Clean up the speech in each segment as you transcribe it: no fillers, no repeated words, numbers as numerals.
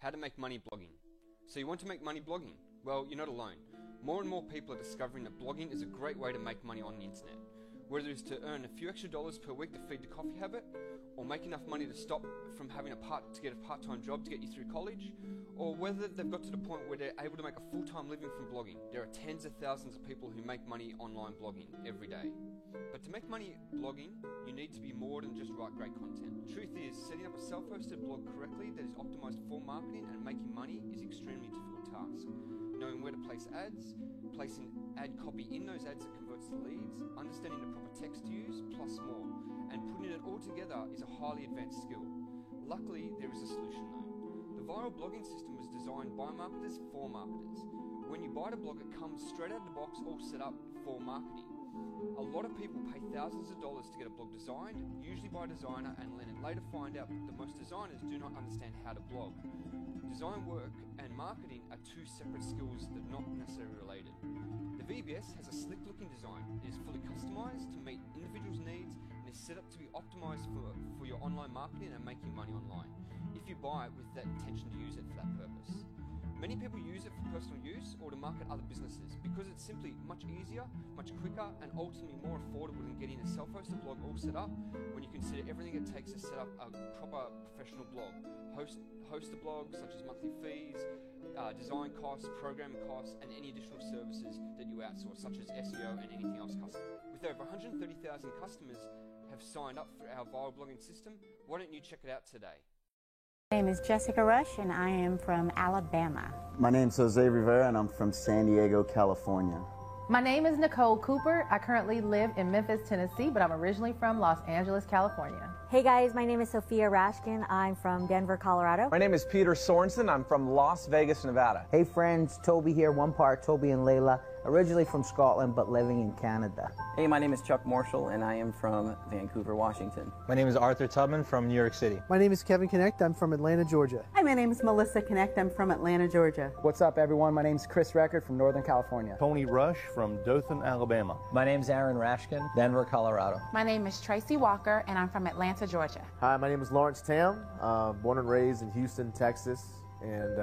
How to make money blogging. So you want to make money blogging? Well, you're not alone. More and more people are discovering that blogging is a great way to make money on the internet. Whether it's to earn a few extra dollars per week to feed the coffee habit, or make enough money to stop from having to get a part-time job to get you through college, or whether they've got to the point where they're able to make a full-time living from blogging. There are tens of thousands of people who make money online blogging every day. But to make money blogging, you need to be more than just write great content. The truth is, setting up a self-hosted blog correctly that is optimized for marketing and making money is an extremely difficult task. Knowing where to place ads, placing ad copy in those ads that converts to leads, understanding the proper text to use, plus more. And putting it all together is a highly advanced skill. Luckily, there is a solution though. The viral blogging system was designed by marketers for marketers. When you buy the blog, it comes straight out of the box, all set up for marketing. A lot of people pay thousands of dollars to get a blog designed, usually by a designer, and later find out that most designers do not understand how to blog. Design work and marketing are two separate skills that are not necessarily related. The VBS has a slick looking design. It is fully customized to meet individuals' needs and is set up to be optimized for your online marketing and making money online, if you buy it with that intention to use it for that purpose. Many people use it for personal use or to market other businesses because it's simply much easier, much quicker, and ultimately more affordable than getting a self-hosted blog all set up when you consider everything it takes to set up a proper professional blog. Host a blog, such as monthly fees, design costs, program costs, and any additional services that you outsource, such as SEO and anything else custom. With over 130,000 customers have signed up for our viral blogging system, why don't you check it out today? My name is Jessica Rush and I am from Alabama. My name is Jose Rivera and I'm from San Diego, California. My name is Nicole Cooper. I currently live in Memphis, Tennessee, but I'm originally from Los Angeles, California. Hey guys, my name is Sophia Rashkin. I'm from Denver, Colorado. My name is Peter Sorensen. I'm from Las Vegas, Nevada. Hey friends, Toby here, one part Toby and Layla. Originally from Scotland, but living in Canada. Hey, my name is Chuck Marshall, and I am from Vancouver, Washington. My name is Arthur Tubman from New York City. My name is Kevin Connect. I'm from Atlanta, Georgia. Hi, my name is Melissa Connect. I'm from Atlanta, Georgia. What's up, everyone? My name is Chris Record from Northern California. Tony Rush from Dothan, Alabama. My name is Aaron Rashkin, Denver, Colorado. My name is Tracy Walker, and I'm from Atlanta, Georgia. Hi, my name is Lawrence Tam, born and raised in Houston, Texas. And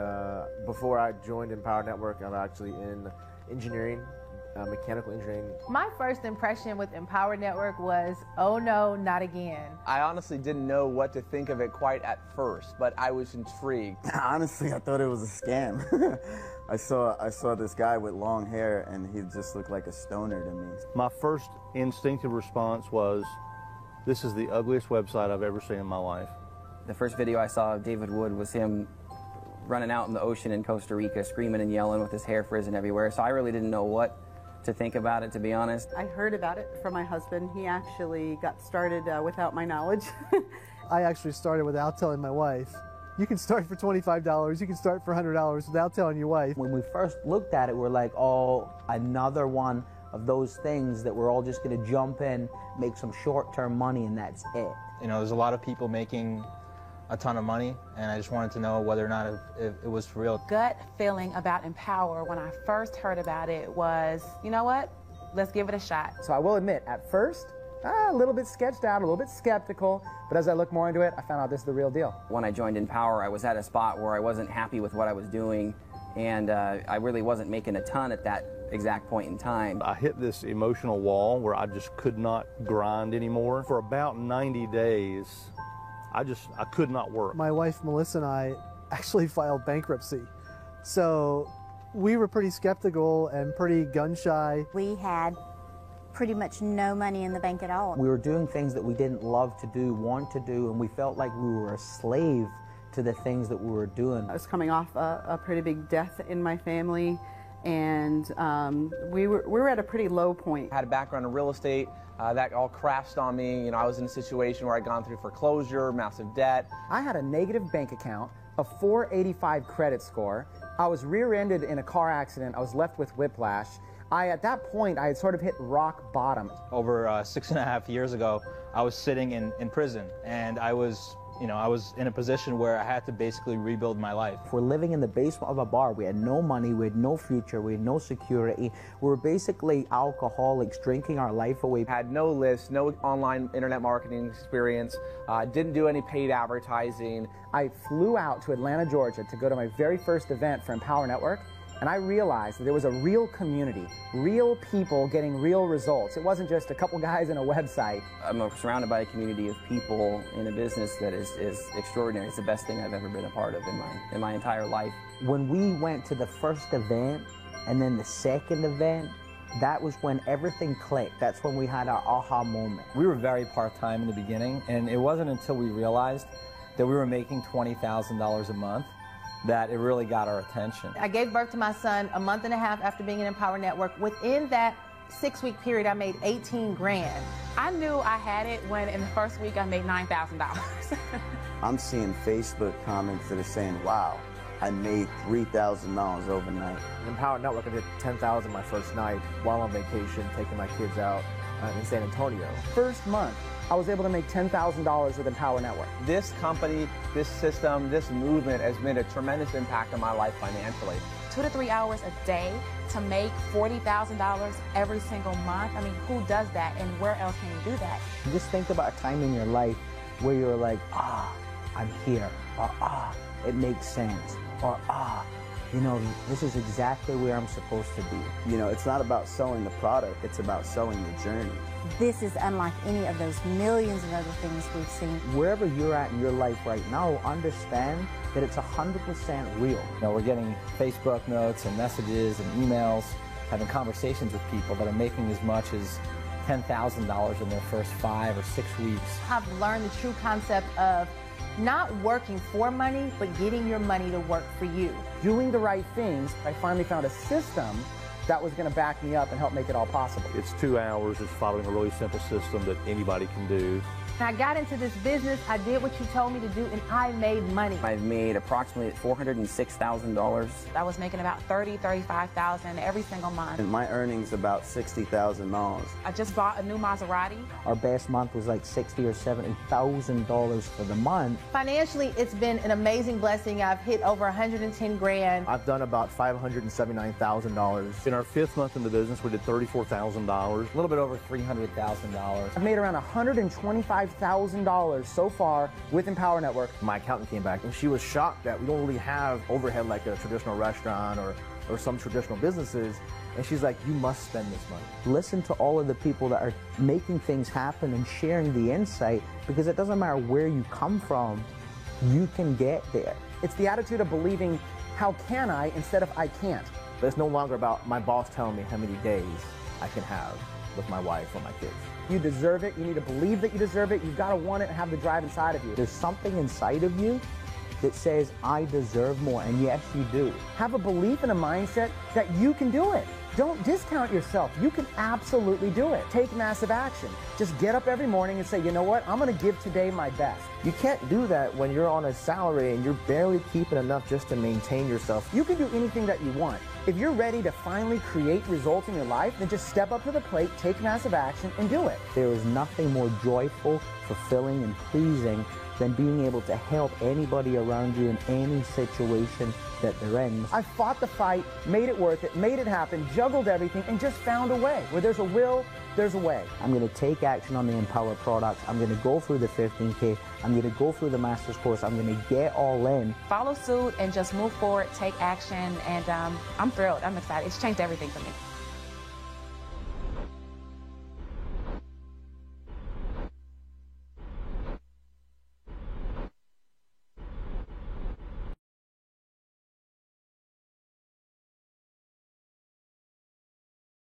before I joined Empower Network, I'm actually in engineering. Mechanical engineering. My first impression with Empower Network was, oh no, not again. I honestly didn't know what to think of it quite at first, but I was intrigued. Honestly, I thought it was a scam. I saw this guy with long hair and he just looked like a stoner to me. My first instinctive response was, this is the ugliest website I've ever seen in my life. The first video I saw of David Wood was him running out in the ocean in Costa Rica, screaming and yelling with his hair frizzing everywhere, so I really didn't know what to think about it, to be honest. I heard about it from my husband. He actually got started without my knowledge. I actually started without telling my wife. You can start for $25, you can start for $100 without telling your wife. When we first looked at it, we're like, oh, another one of those things that we're all just going to jump in, make some short-term money, and that's it. You know, there's a lot of people making a ton of money, and I just wanted to know whether or not it was for real. Gut feeling about Empower when I first heard about it was, you know what, let's give it a shot. So I will admit, at first, a little bit sketched out, a little bit skeptical, but as I looked more into it, I found out this is the real deal. When I joined Empower, I was at a spot where I wasn't happy with what I was doing, and I really wasn't making a ton at that exact point in time. I hit this emotional wall where I just could not grind anymore. For about 90 days, I could not work. My wife, Melissa, and I actually filed bankruptcy. So we were pretty skeptical and pretty gun-shy. We had pretty much no money in the bank at all. We were doing things that we didn't love to do, want to do, and we felt like we were a slave to the things that we were doing. I was coming off a pretty big death in my family, and we were at a pretty low point. I had a background in real estate. That all crashed on me. You know, I was in a situation where I'd gone through foreclosure, massive debt. I had a negative bank account, a 485 credit score. I was rear-ended in a car accident. I was left with whiplash. At that point, I had sort of hit rock bottom. Over 6.5 years ago, I was sitting in prison, and I was I was in a position where I had to basically rebuild my life. We're living in the basement of a bar. We had no money, we had no future, we had no security. We were basically alcoholics drinking our life away. Had no list, no online internet marketing experience, didn't do any paid advertising. I flew out to Atlanta, Georgia to go to my very first event for Empower Network, and I realized that there was a real community, real people getting real results. It wasn't just a couple guys in a website. I'm surrounded by a community of people in a business that is extraordinary. It's the best thing I've ever been a part of in my entire life. When we went to the first event and then the second event, that was when everything clicked. That's when we had our aha moment. We were very part-time in the beginning, and it wasn't until we realized that we were making $20,000 a month that it really got our attention. I gave birth to my son a month and a half after being in Empower Network. Within that 6-week period, I made 18 grand. I knew I had it when in the first week I made $9,000. I'm seeing Facebook comments that are saying, wow, I made $3,000 overnight. In Empower Network, I did $10,000 my first night while on vacation, taking my kids out in San Antonio. First month, I was able to make $10,000 with Empower Network. This company, this system, this movement has made a tremendous impact on my life financially. 2 to 3 hours a day to make $40,000 every single month. I mean, who does that, and where else can you do that? Just think about a time in your life where you're like, I'm here, or it makes sense, or this is exactly where I'm supposed to be. It's not about selling the product, it's about selling the journey. This is unlike any of those millions of other things we've seen. Wherever you're at in your life right now, understand that it's 100% real. We're getting Facebook notes and messages and emails, having conversations with people that are making as much as $10,000 in their first 5 or 6 weeks. I've learned the true concept of not working for money, but getting your money to work for you. Doing the right things, I finally found a system that was going to back me up and help make it all possible. It's 2 hours, it's following a really simple system that anybody can do. When I got into this business, I did what you told me to do, and I made money. I've made approximately $406,000. I was making about $30,000, $35,000 every single month. And my earnings about $60,000. I just bought a new Maserati. Our best month was like $60,000 or $70,000 for the month. Financially, it's been an amazing blessing. I've hit over 110 grand. I've done about $579,000. In our 5th month in the business, we did $34,000. A little bit over $300,000. I've made around $125,000 so far with Empower Network. My accountant came back and she was shocked that we don't really have overhead like a traditional restaurant or some traditional businesses. And she's like, you must spend this money. Listen to all of the people that are making things happen and sharing the insight, because it doesn't matter where you come from, you can get there. It's the attitude of believing, how can I, instead of I can't. But it's no longer about my boss telling me how many days I can have with my wife or my kids. You deserve it. You need to believe that you deserve it. You've got to want it and have the drive inside of you. There's something inside of you that says, I deserve more, and yes, you do. Have a belief and a mindset that you can do it. Don't discount yourself. You can absolutely do it. Take massive action. Just get up every morning and say, you know what? I'm going to give today my best. You can't do that when you're on a salary and you're barely keeping enough just to maintain yourself. You can do anything that you want. If you're ready to finally create results in your life, then just step up to the plate, take massive action, and do it. There is nothing more joyful, fulfilling, and pleasing than being able to help anybody around you in any situation that they're in. I fought the fight, made it worth it, made it happen, juggled everything, and just found a way. Where there's a will, there's a way. I'm going to take action on the Empower products. I'm going to go through the 15K. I'm going to go through the master's course. I'm going to get all in. Follow suit and just move forward, take action, and I'm thrilled. I'm excited. It's changed everything for me.